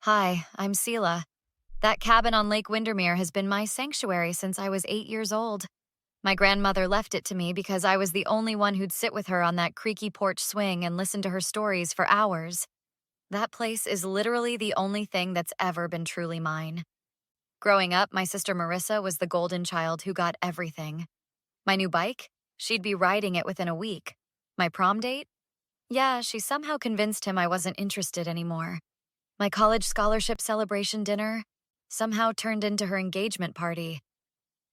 Hi, I'm Sela. That cabin on Lake Windermere has been my sanctuary since I was 8 years old. My grandmother left it to me because I was the only one who'd sit with her on that creaky porch swing and listen to her stories for hours. That place is literally the only thing that's ever been truly mine. Growing up, my sister Marissa was the golden child who got everything. My new bike? She'd be riding it within a week. My prom date? Yeah, she somehow convinced him I wasn't interested anymore. My college scholarship celebration dinner somehow turned into her engagement party.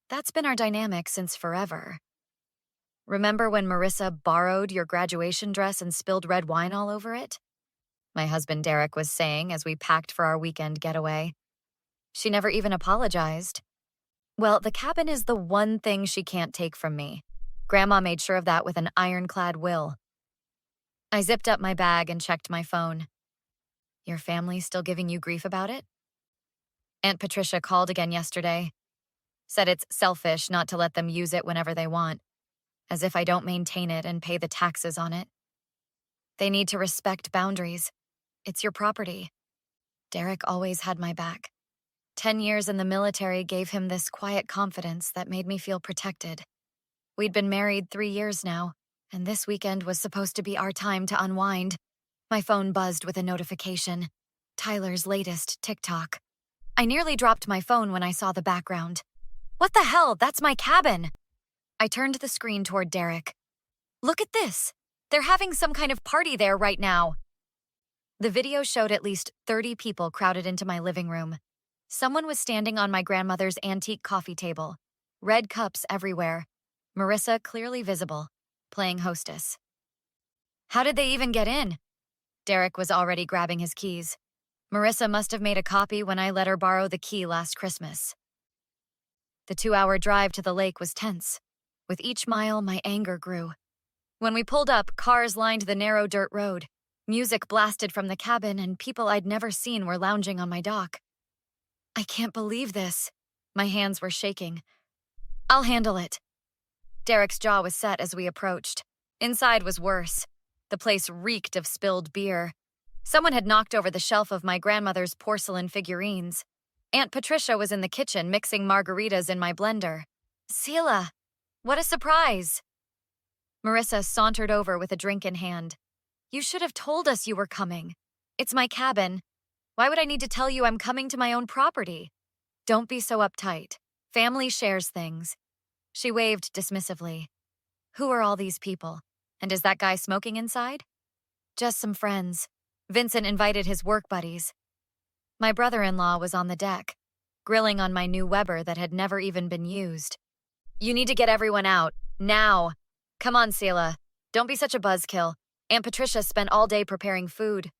That's been our dynamic since forever. Remember when Marissa borrowed your graduation dress and spilled red wine all over it? My husband Derek was saying as we packed for our weekend getaway. She never even apologized. Well, the cabin is the one thing she can't take from me. Grandma made sure of that with an ironclad will. I zipped up my bag and checked my phone. Your family still giving you grief about it? Aunt Patricia called again yesterday. Said it's selfish not to let them use it whenever they want, as if I don't maintain it and pay the taxes on it. They need to respect boundaries. It's your property. Derek always had my back. 10 years in the military gave him this quiet confidence that made me feel protected. We'd been married 3 years now, and this weekend was supposed to be our time to unwind. My phone buzzed with a notification. Tyler's latest TikTok. I nearly dropped my phone when I saw the background. What the hell? That's my cabin! I turned the screen toward Derek. Look at this! They're having some kind of party there right now. The video showed at least 30 people crowded into my living room. Someone was standing on my grandmother's antique coffee table. Red cups everywhere. Marissa clearly visible, playing hostess. How did they even get in? Derek was already grabbing his keys. Marissa must have made a copy when I let her borrow the key last Christmas. The 2-hour drive to the lake was tense. With each mile, my anger grew. When we pulled up, cars lined the narrow dirt road. Music blasted from the cabin, and people I'd never seen were lounging on my dock. I can't believe this. My hands were shaking. I'll handle it. Derek's jaw was set as we approached. Inside was worse. The place reeked of spilled beer. Someone had knocked over the shelf of my grandmother's porcelain figurines. Aunt Patricia was in the kitchen mixing margaritas in my blender. Sela, what a surprise! Marissa sauntered over with a drink in hand. You should have told us you were coming. It's my cabin. Why would I need to tell you I'm coming to my own property? Don't be so uptight. Family shares things. She waved dismissively. Who are all these people? And is that guy smoking inside? Just some friends. Vincent invited his work buddies. My brother-in-law was on the deck, grilling on my new Weber that had never even been used. You need to get everyone out, now. Come on, Sela. Don't be such a buzzkill. Aunt Patricia spent all day preparing food.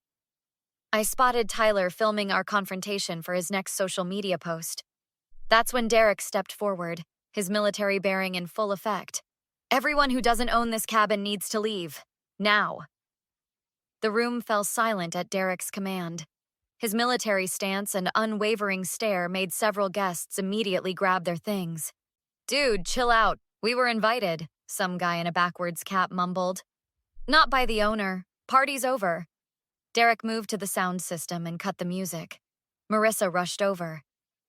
I spotted Tyler filming our confrontation for his next social media post. That's when Derek stepped forward, his military bearing in full effect. Everyone who doesn't own this cabin needs to leave. Now. The room fell silent at Derek's command. His military stance and unwavering stare made several guests immediately grab their things. Dude, chill out. We were invited, some guy in a backwards cap mumbled. Not by the owner. Party's over. Derek moved to the sound system and cut the music. Marissa rushed over.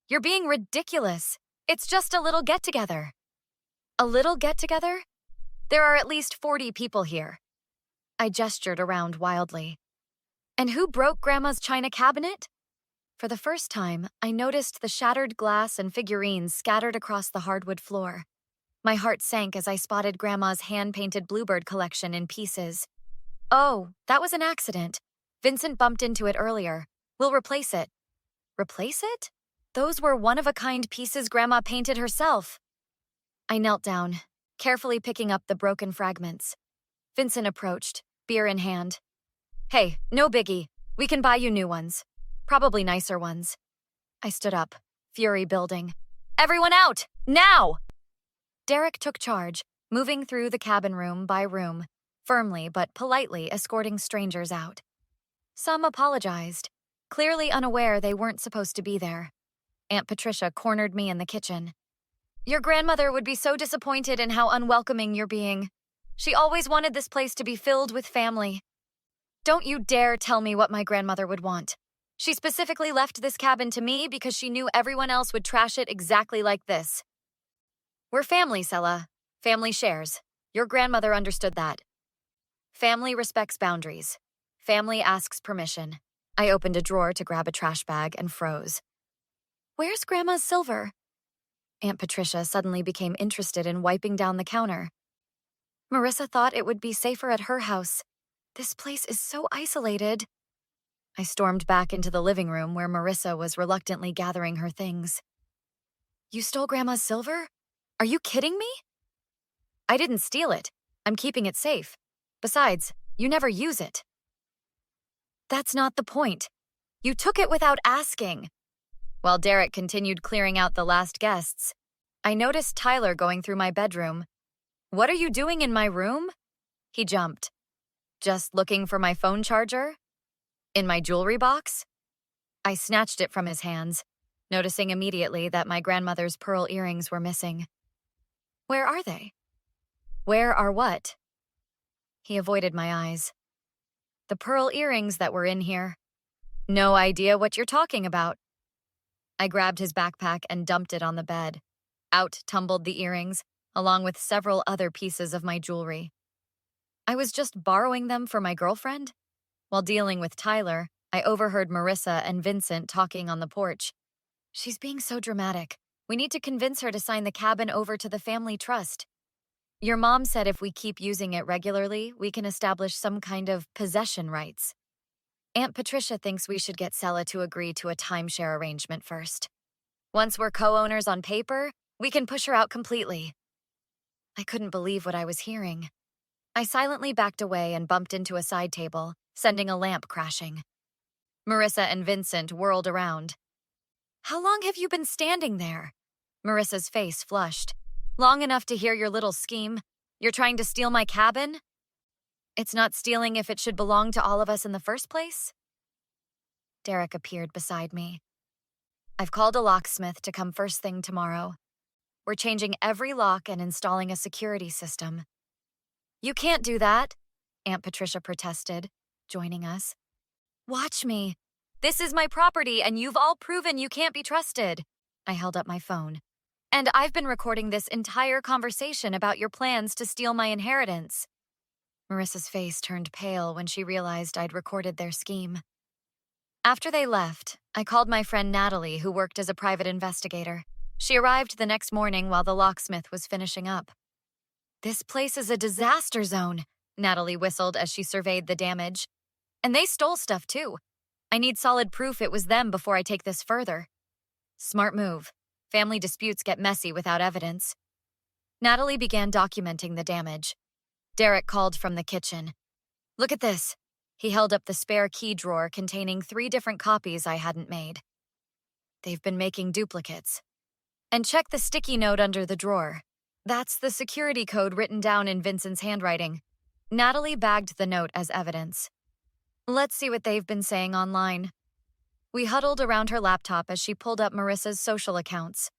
You're being ridiculous. It's just a little get-together. A little get-together? There are at least 40 people here. I gestured around wildly. And who broke Grandma's china cabinet? For the first time, I noticed the shattered glass and figurines scattered across the hardwood floor. My heart sank as I spotted Grandma's hand-painted bluebird collection in pieces. Oh, that was an accident. Vincent bumped into it earlier. We'll replace it. Replace it? Those were one-of-a-kind pieces Grandma painted herself. I knelt down, carefully picking up the broken fragments. Vincent approached, beer in hand. Hey, no biggie. We can buy you new ones. Probably nicer ones. I stood up, fury building. Everyone out! Now! Derek took charge, moving through the cabin room by room, firmly but politely escorting strangers out. Some apologized, clearly unaware they weren't supposed to be there. Aunt Patricia cornered me in the kitchen. Your grandmother would be so disappointed in how unwelcoming you're being. She always wanted this place to be filled with family. Don't you dare tell me what my grandmother would want. She specifically left this cabin to me because she knew everyone else would trash it exactly like this. We're family, Sela. Family shares. Your grandmother understood that. Family respects boundaries. Family asks permission. I opened a drawer to grab a trash bag and froze. Where's Grandma's silver? Aunt Patricia suddenly became interested in wiping down the counter. Marissa thought it would be safer at her house. This place is so isolated. I stormed back into the living room where Marissa was reluctantly gathering her things. You stole Grandma's silver? Are you kidding me? I didn't steal it. I'm keeping it safe. Besides, you never use it. That's not the point. You took it without asking. While Derek continued clearing out the last guests, I noticed Tyler going through my bedroom. What are you doing in my room? He jumped. Just looking for my phone charger? In my jewelry box? I snatched it from his hands, noticing immediately that my grandmother's pearl earrings were missing. Where are they? Where are what? He avoided my eyes. The pearl earrings that were in here. No idea what you're talking about. I grabbed his backpack and dumped it on the bed. Out tumbled the earrings, along with several other pieces of my jewelry. I was just borrowing them for my girlfriend? While dealing with Tyler, I overheard Marissa and Vincent talking on the porch. She's being so dramatic. We need to convince her to sign the cabin over to the family trust. Your mom said if we keep using it regularly, we can establish some kind of possession rights. Aunt Patricia thinks we should get Sela to agree to a timeshare arrangement first. Once we're co-owners on paper, we can push her out completely. I couldn't believe what I was hearing. I silently backed away and bumped into a side table, sending a lamp crashing. Marissa and Vincent whirled around. How long have you been standing there? Marissa's face flushed. Long enough to hear your little scheme. You're trying to steal my cabin? It's not stealing if it should belong to all of us in the first place? Derek appeared beside me. I've called a locksmith to come first thing tomorrow. We're changing every lock and installing a security system. You can't do that, Aunt Patricia protested, joining us. Watch me. This is my property and you've all proven you can't be trusted. I held up my phone. And I've been recording this entire conversation about your plans to steal my inheritance. Marissa's face turned pale when she realized I'd recorded their scheme. After they left, I called my friend Natalie, who worked as a private investigator. She arrived the next morning while the locksmith was finishing up. This place is a disaster zone, Natalie whistled as she surveyed the damage. And they stole stuff too. I need solid proof it was them before I take this further. Smart move. Family disputes get messy without evidence. Natalie began documenting the damage. Derek called from the kitchen. Look at this. He held up the spare key drawer containing 3 different copies I hadn't made. They've been making duplicates. And check the sticky note under the drawer. That's the security code written down in Vincent's handwriting. Natalie bagged the note as evidence. Let's see what they've been saying online. We huddled around her laptop as she pulled up Marissa's social accounts.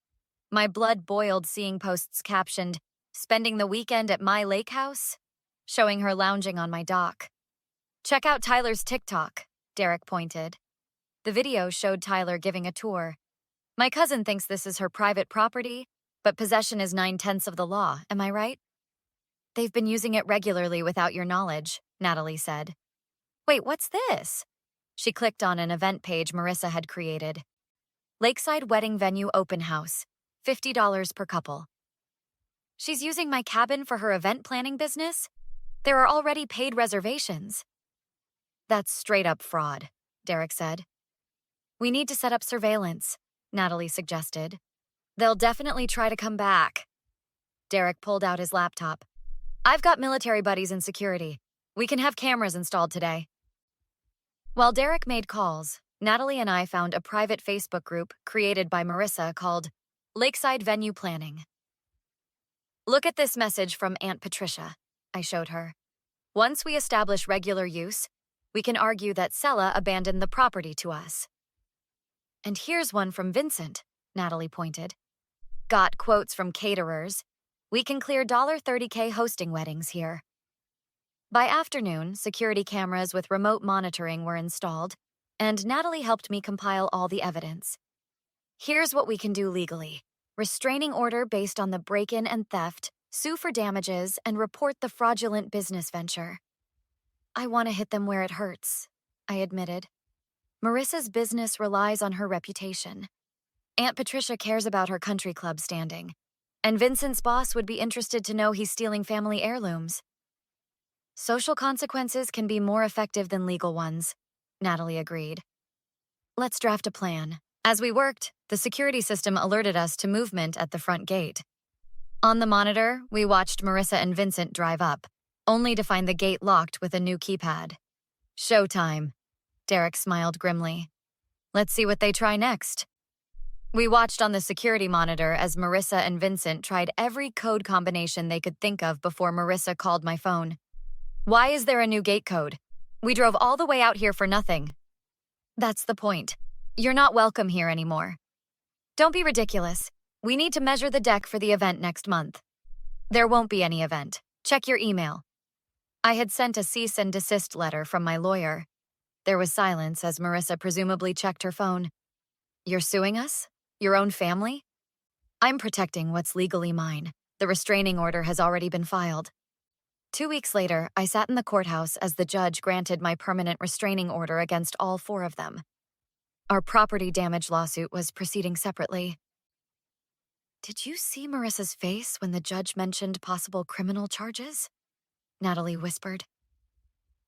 My blood boiled seeing posts captioned, "Spending the weekend at my lake house," showing her lounging on my dock. Check out Tyler's TikTok, Derek pointed. The video showed Tyler giving a tour. My cousin thinks this is her private property, but possession is 9/10 of the law, am I right? They've been using it regularly without your knowledge, Natalie said. Wait, what's this? She clicked on an event page Marissa had created. Lakeside Wedding Venue Open House, $50 per couple. She's using my cabin for her event planning business? There are already paid reservations. That's straight up fraud, Derek said. We need to set up surveillance, Natalie suggested. They'll definitely try to come back. Derek pulled out his laptop. I've got military buddies in security. We can have cameras installed today. While Derek made calls, Natalie and I found a private Facebook group created by Marissa called Lakeside Venue Planning. Look at this message from Aunt Patricia, I showed her. Once we establish regular use, we can argue that Sela abandoned the property to us. And here's one from Vincent, Natalie pointed. Got quotes from caterers. We can clear $30K hosting weddings here. By afternoon, security cameras with remote monitoring were installed. and Natalie helped me compile all the evidence. Here's what we can do legally. Restraining order based on the break-in and theft, sue for damages, and report the fraudulent business venture. I want to hit them where it hurts, I admitted. Marissa's business relies on her reputation. Aunt Patricia cares about her country club standing, and Vincent's boss would be interested to know he's stealing family heirlooms. Social consequences can be more effective than legal ones, Natalie agreed. Let's draft a plan. As we worked, the security system alerted us to movement at the front gate. On the monitor, we watched Marissa and Vincent drive up, only to find the gate locked with a new keypad. Showtime. Derek smiled grimly. Let's see what they try next. We watched on the security monitor as Marissa and Vincent tried every code combination they could think of before Marissa called my phone. Why is there a new gate code? We drove all the way out here for nothing. That's the point. You're not welcome here anymore. Don't be ridiculous. We need to measure the deck for the event next month. There won't be any event. Check your email. I had sent a cease and desist letter from my lawyer. There was silence as Marissa presumably checked her phone. You're suing us? Your own family? I'm protecting what's legally mine. The restraining order has already been filed. 2 weeks later, I sat in the courthouse as the judge granted my permanent restraining order against all 4 of them. Our property damage lawsuit was proceeding separately. Did you see Marissa's face when the judge mentioned possible criminal charges? Natalie whispered.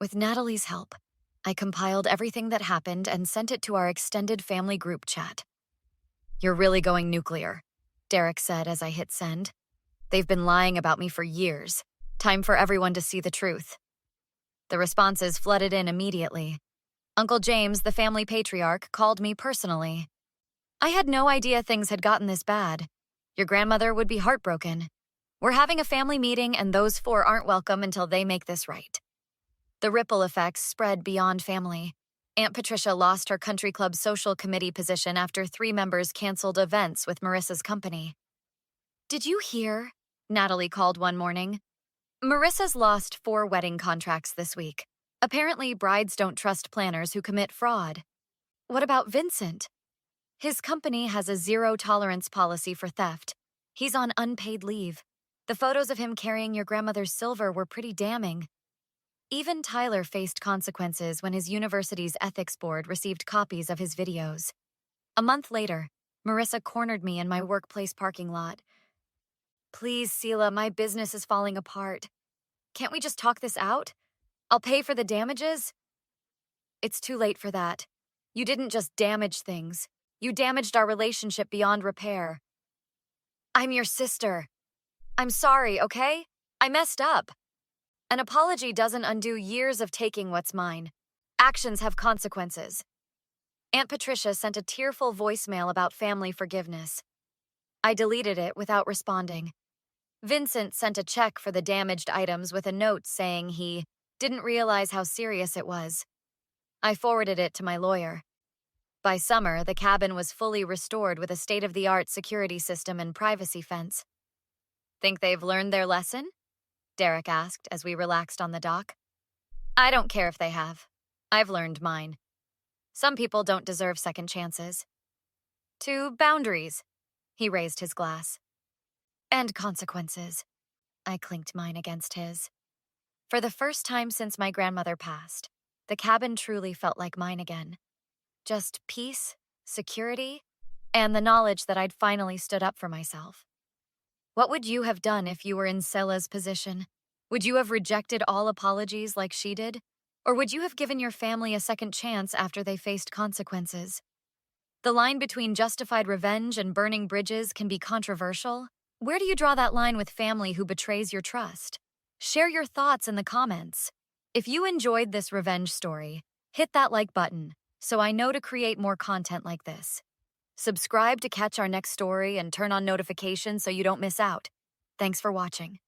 With Natalie's help, I compiled everything that happened and sent it to our extended family group chat. You're really going nuclear, Derek said as I hit send. They've been lying about me for years. Time for everyone to see the truth. The responses flooded in immediately. Uncle James, the family patriarch, called me personally. I had no idea things had gotten this bad. Your grandmother would be heartbroken. We're having a family meeting and those 4 aren't welcome until they make this right. The ripple effects spread beyond family. Aunt Patricia lost her country club social committee position after 3 members canceled events with Marissa's company. Did you hear? Natalie called one morning. Marissa's lost 4 wedding contracts this week. Apparently, brides don't trust planners who commit fraud. What about Vincent? His company has a zero-tolerance policy for theft. He's on unpaid leave. The photos of him carrying your grandmother's silver were pretty damning. Even Tyler faced consequences when his university's ethics board received copies of his videos. A month later, Marissa cornered me in my workplace parking lot. Please, Sela, my business is falling apart. Can't we just talk this out? I'll pay for the damages. It's too late for that. You didn't just damage things. You damaged our relationship beyond repair. I'm your sister. I'm sorry, okay? I messed up. An apology doesn't undo years of taking what's mine. Actions have consequences. Aunt Patricia sent a tearful voicemail about family forgiveness. I deleted it without responding. Vincent sent a check for the damaged items with a note saying he didn't realize how serious it was. I forwarded it to my lawyer. By summer, the cabin was fully restored with a state-of-the-art security system and privacy fence. Think they've learned their lesson? Derek asked as we relaxed on the dock. I don't care if they have. I've learned mine. Some people don't deserve second chances. To boundaries. He raised his glass. And consequences. I clinked mine against his. For the first time since my grandmother passed, the cabin truly felt like mine again. Just peace, security, and the knowledge that I'd finally stood up for myself. What would you have done if you were in Sela's position? Would you have rejected all apologies like she did? Or would you have given your family a second chance after they faced consequences? The line between justified revenge and burning bridges can be controversial. Where do you draw that line with family who betrays your trust? Share your thoughts in the comments. If you enjoyed this revenge story, hit that like button so I know to create more content like this. Subscribe to catch our next story and turn on notifications so you don't miss out. Thanks for watching.